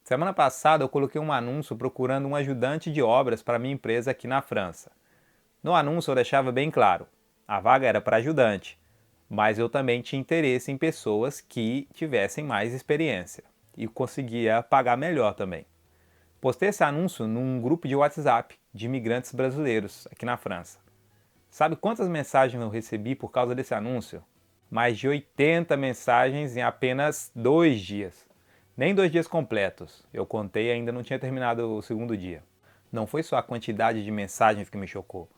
Semana passada eu coloquei um anúncio procurando um ajudante de obras para minha empresa aqui na França. No anúncio eu deixava bem claro, a vaga era para ajudante, mas eu também tinha interesse em pessoas que tivessem mais experiência e conseguia pagar melhor também. Postei esse anúncio num grupo de WhatsApp de imigrantes brasileiros aqui na França. Sabe quantas mensagens eu recebi por causa desse anúncio? Mais de 80 mensagens em apenas 2 dias. Nem 2 dias completos. Eu contei e ainda não tinha terminado o segundo dia. Não foi só a quantidade de mensagens que me chocou.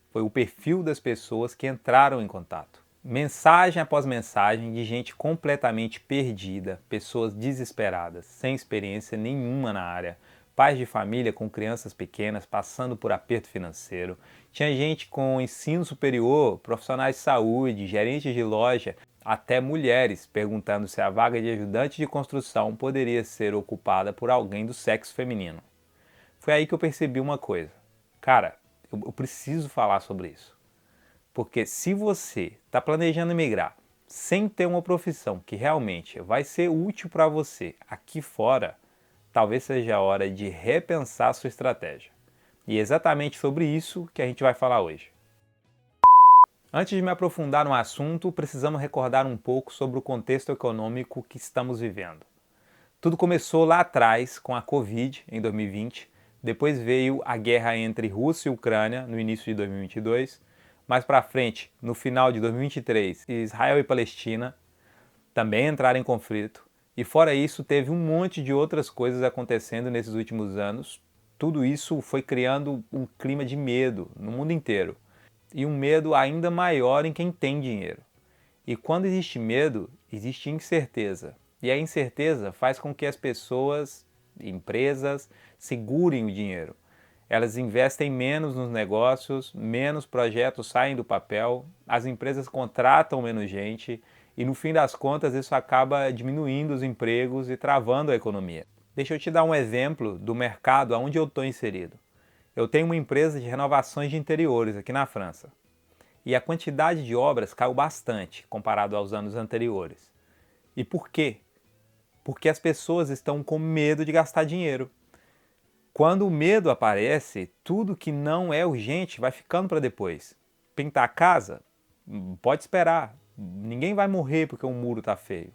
Foi o perfil das pessoas que entraram em contato. Mensagem após mensagem de gente completamente perdida, pessoas desesperadas, sem experiência nenhuma na área, pais de família com crianças pequenas passando por aperto financeiro, tinha gente com ensino superior, profissionais de saúde, gerentes de loja, até mulheres perguntando se a vaga de ajudante de construção poderia ser ocupada por alguém do sexo feminino. Foi aí que eu percebi uma coisa. Cara, eu preciso falar sobre isso. Porque se você está planejando migrar sem ter uma profissão que realmente vai ser útil para você aqui fora, talvez seja a hora de repensar a sua estratégia. E é exatamente sobre isso que a gente vai falar hoje. Antes de me aprofundar no assunto, precisamos recordar um pouco sobre o contexto econômico que estamos vivendo. Tudo começou lá atrás com a Covid, em 2020, depois veio a guerra entre Rússia e Ucrânia, no início de 2022, mais para frente, no final de 2023, Israel e Palestina também entraram em conflito, e fora isso teve um monte de outras coisas acontecendo nesses últimos anos. Tudo isso foi criando um clima de medo no mundo inteiro, e um medo ainda maior em quem tem dinheiro. E quando existe medo, existe incerteza. E a incerteza faz com que as pessoas, empresas, segurem o dinheiro. Elas investem menos nos negócios, menos projetos saem do papel, as empresas contratam menos gente e no fim das contas isso acaba diminuindo os empregos e travando a economia. Deixa eu te dar um exemplo do mercado onde eu estou inserido. Eu tenho uma empresa de renovações de interiores aqui na França. E a quantidade de obras caiu bastante comparado aos anos anteriores. E por quê? Porque as pessoas estão com medo de gastar dinheiro. Quando o medo aparece, tudo que não é urgente vai ficando para depois. Pintar a casa? Pode esperar. Ninguém vai morrer porque um muro está feio.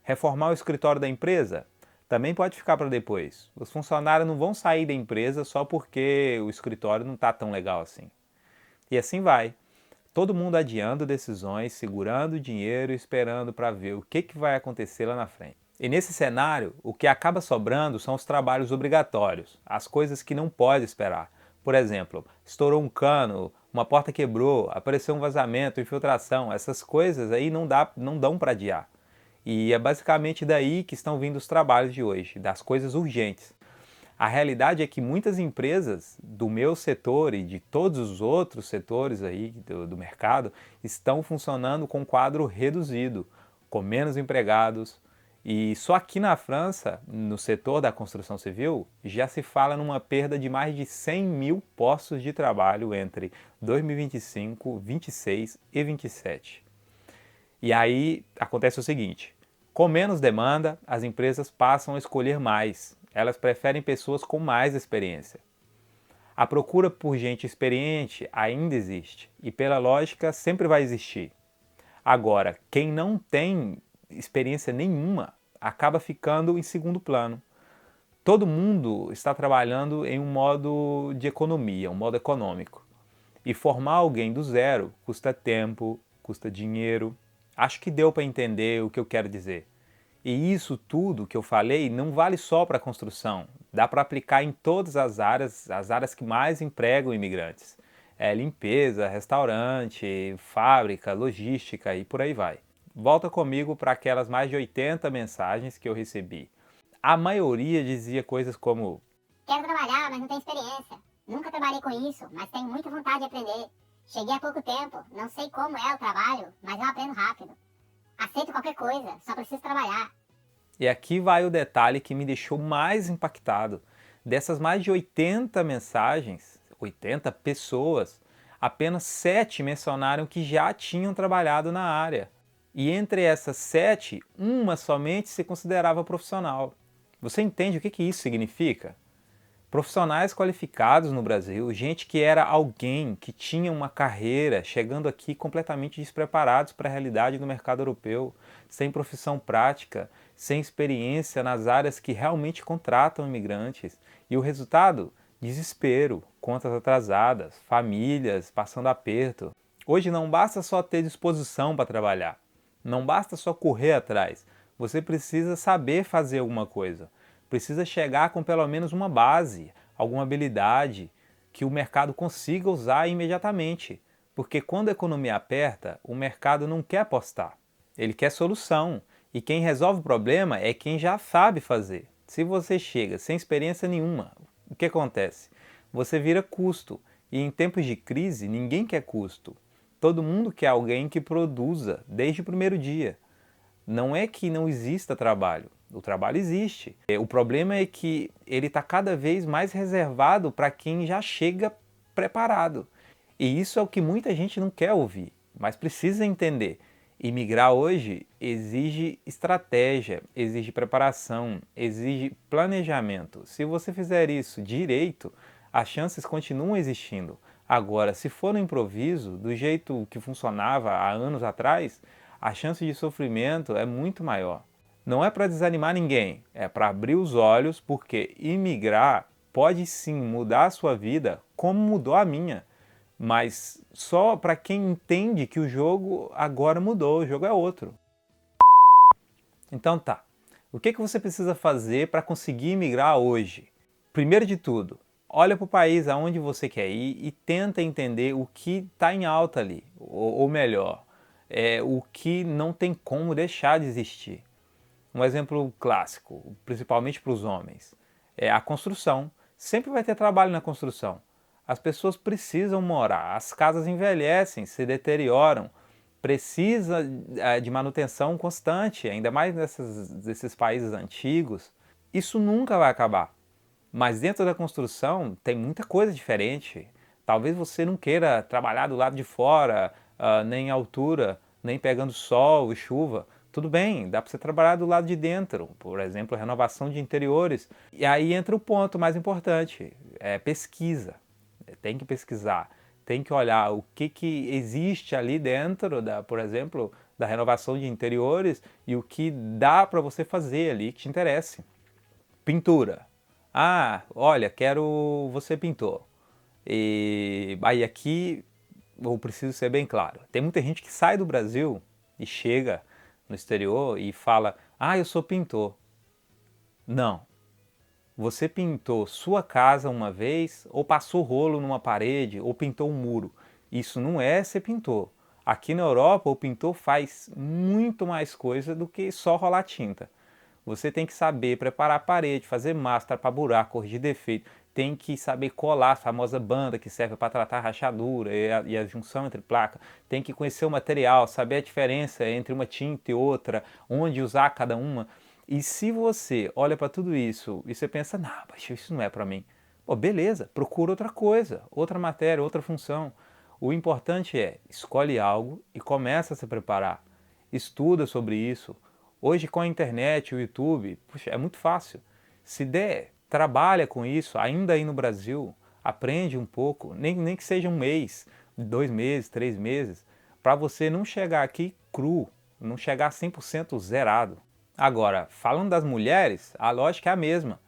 Reformar o escritório da empresa? Também pode ficar para depois. Os funcionários não vão sair da empresa só porque o escritório não está tão legal assim. E assim vai. Todo mundo adiando decisões, segurando o dinheiro e esperando para ver o que vai acontecer lá na frente. E nesse cenário, o que acaba sobrando são os trabalhos obrigatórios, as coisas que não pode esperar. Por exemplo, estourou um cano, uma porta quebrou, apareceu um vazamento, infiltração, essas coisas aí não dão para adiar. E é basicamente daí que estão vindo os trabalhos de hoje, das coisas urgentes. A realidade é que muitas empresas do meu setor e de todos os outros setores aí do mercado estão funcionando com quadro reduzido, com menos empregados. E só aqui na França, no setor da construção civil, já se fala numa perda de mais de 100 mil postos de trabalho entre 2025, 26 e 27. E aí acontece o seguinte: com menos demanda, as empresas passam a escolher mais. Elas preferem pessoas com mais experiência. A procura por gente experiente ainda existe e, pela lógica, sempre vai existir. Agora, quem não tem experiência nenhuma acaba ficando em segundo plano. Todo mundo está trabalhando em um modo de economia, um modo econômico. E formar alguém do zero custa tempo, custa dinheiro. Acho que deu para entender o que eu quero dizer. E isso tudo que eu falei não vale só para a construção, dá para aplicar em todas as áreas que mais empregam imigrantes. Limpeza, restaurante, fábrica, logística e por aí vai. Volta comigo para aquelas mais de 80 mensagens que eu recebi. A maioria dizia coisas como: quero trabalhar, mas não tenho experiência. Nunca trabalhei com isso, mas tenho muita vontade de aprender. Cheguei há pouco tempo, não sei como é o trabalho, mas eu aprendo rápido. Aceito qualquer coisa, só preciso trabalhar. E aqui vai o detalhe que me deixou mais impactado. Dessas mais de 80 mensagens, 80 pessoas, apenas 7 mencionaram que já tinham trabalhado na área. E entre essas 7, uma somente se considerava profissional. Você entende o que isso significa? Profissionais qualificados no Brasil, gente que era alguém que tinha uma carreira, chegando aqui completamente despreparados para a realidade do mercado europeu, sem profissão prática, sem experiência nas áreas que realmente contratam imigrantes. E o resultado? Desespero, contas atrasadas, famílias passando aperto. Hoje não basta só ter disposição para trabalhar, não basta só correr atrás, você precisa saber fazer alguma coisa. Precisa chegar com pelo menos uma base, alguma habilidade que o mercado consiga usar imediatamente. Porque quando a economia aperta, o mercado não quer apostar, ele quer solução. E quem resolve o problema é quem já sabe fazer. Se você chega sem experiência nenhuma, o que acontece? Você vira custo. E em tempos de crise, ninguém quer custo. Todo mundo quer alguém que produza desde o primeiro dia. Não é que não exista trabalho, o trabalho existe. O problema é que ele está cada vez mais reservado para quem já chega preparado. E isso é o que muita gente não quer ouvir, mas precisa entender. Imigrar hoje exige estratégia, exige preparação, exige planejamento. Se você fizer isso direito, as chances continuam existindo. Agora, se for no improviso, do jeito que funcionava há anos atrás, a chance de sofrimento é muito maior. Não é para desanimar ninguém, é para abrir os olhos, porque imigrar pode sim mudar a sua vida, como mudou a minha. Mas só para quem entende que o jogo agora mudou, o jogo é outro. Então tá, o que você precisa fazer para conseguir imigrar hoje? Primeiro de tudo, olha para o país aonde você quer ir e tenta entender o que está em alta ali, ou melhor, o que não tem como deixar de existir. Um exemplo clássico, principalmente para os homens, é a construção. Sempre vai ter trabalho na construção. As pessoas precisam morar, as casas envelhecem, se deterioram, precisa de manutenção constante, ainda mais nesses países antigos. Isso nunca vai acabar. Mas dentro da construção tem muita coisa diferente. Talvez você não queira trabalhar do lado de fora, nem em altura, nem pegando sol e chuva. Tudo bem, dá para você trabalhar do lado de dentro, por exemplo, renovação de interiores. E aí entra o ponto mais importante, é pesquisa. Tem que pesquisar, tem que olhar o que existe ali dentro, por exemplo, da renovação de interiores e o que dá para você fazer ali que te interesse. Pintura. Ah, olha, quero você pintor. E aí aqui eu preciso ser bem claro. Tem muita gente que sai do Brasil e chega no exterior e fala: "Ah, eu sou pintor". Não. Você pintou sua casa uma vez, ou passou rolo numa parede, ou pintou um muro. Isso não é ser pintor. Aqui na Europa, o pintor faz muito mais coisa do que só rolar tinta. Você tem que saber preparar a parede, fazer máscara para buraco, corrigir defeito. Tem que saber colar a famosa banda que serve para tratar a rachadura e a junção entre placas. Tem que conhecer o material, saber a diferença entre uma tinta e outra, onde usar cada uma. E se você olha para tudo isso e você pensa, não, mas isso não é para mim. Pô, beleza, procura outra coisa, outra matéria, outra função. O importante é, escolhe algo e começa a se preparar. Estuda sobre isso. Hoje com a internet, o YouTube, puxa, é muito fácil. Se der, trabalha com isso, ainda aí no Brasil, aprende um pouco, nem que seja um mês, 2 meses, 3 meses, para você não chegar aqui cru, não chegar 100% zerado. Agora, falando das mulheres, a lógica é a mesma.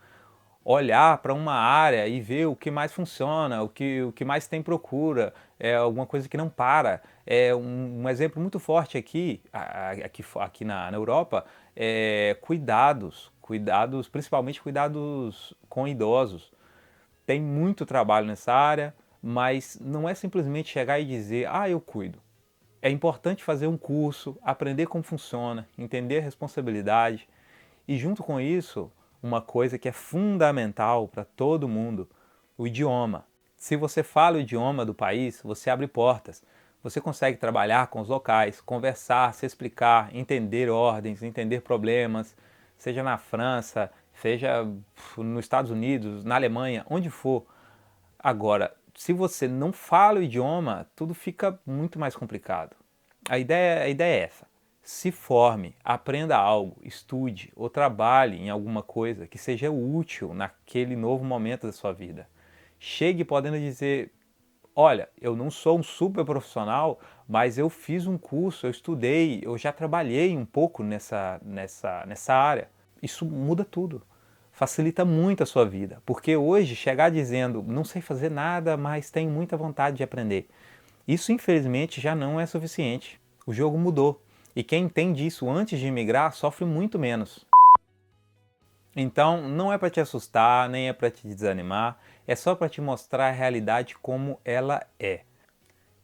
Olhar para uma área e ver o que mais funciona, o que mais tem procura, é alguma coisa que não para. É um exemplo muito forte aqui na Europa, é cuidados, principalmente cuidados com idosos. Tem muito trabalho nessa área, mas não é simplesmente chegar e dizer, ah, eu cuido. É importante fazer um curso, aprender como funciona, entender a responsabilidade e, junto com isso, uma coisa que é fundamental para todo mundo, o idioma. Se você fala o idioma do país, você abre portas. Você consegue trabalhar com os locais, conversar, se explicar, entender ordens, entender problemas, seja na França, seja nos Estados Unidos, na Alemanha, onde for. Agora, se você não fala o idioma, tudo fica muito mais complicado. A ideia é essa. Se forme, aprenda algo, estude ou trabalhe em alguma coisa que seja útil naquele novo momento da sua vida. Chegue podendo dizer: olha, eu não sou um super profissional, mas eu fiz um curso, eu estudei, eu já trabalhei um pouco nessa área. Isso muda tudo. Facilita muito a sua vida. Porque hoje, chegar dizendo, não sei fazer nada, mas tenho muita vontade de aprender, isso infelizmente já não é suficiente. O jogo mudou. E quem entende isso antes de imigrar sofre muito menos. Então, não é para te assustar, nem é para te desanimar, é só para te mostrar a realidade como ela é.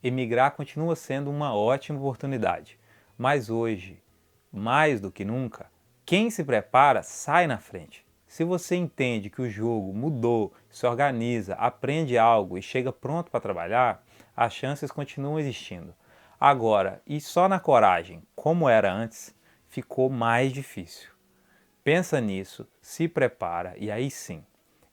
Emigrar continua sendo uma ótima oportunidade, mas hoje, mais do que nunca, quem se prepara sai na frente. Se você entende que o jogo mudou, se organiza, aprende algo e chega pronto para trabalhar, as chances continuam existindo. Agora, e só na coragem, como era antes, ficou mais difícil. Pensa nisso, se prepara e aí sim,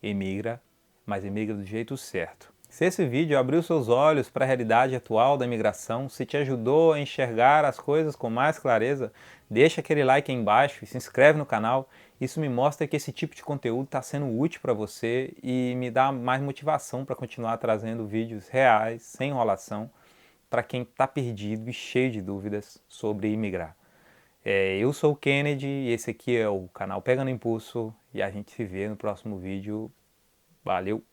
emigra, mas emigra do jeito certo. Se esse vídeo abriu seus olhos para a realidade atual da imigração, se te ajudou a enxergar as coisas com mais clareza, deixa aquele like aí embaixo e se inscreve no canal. Isso me mostra que esse tipo de conteúdo está sendo útil para você e me dá mais motivação para continuar trazendo vídeos reais, sem enrolação, para quem está perdido e cheio de dúvidas sobre imigrar. Eu sou o Kennedy e esse aqui é o canal Pega no Impulso e a gente se vê no próximo vídeo. Valeu!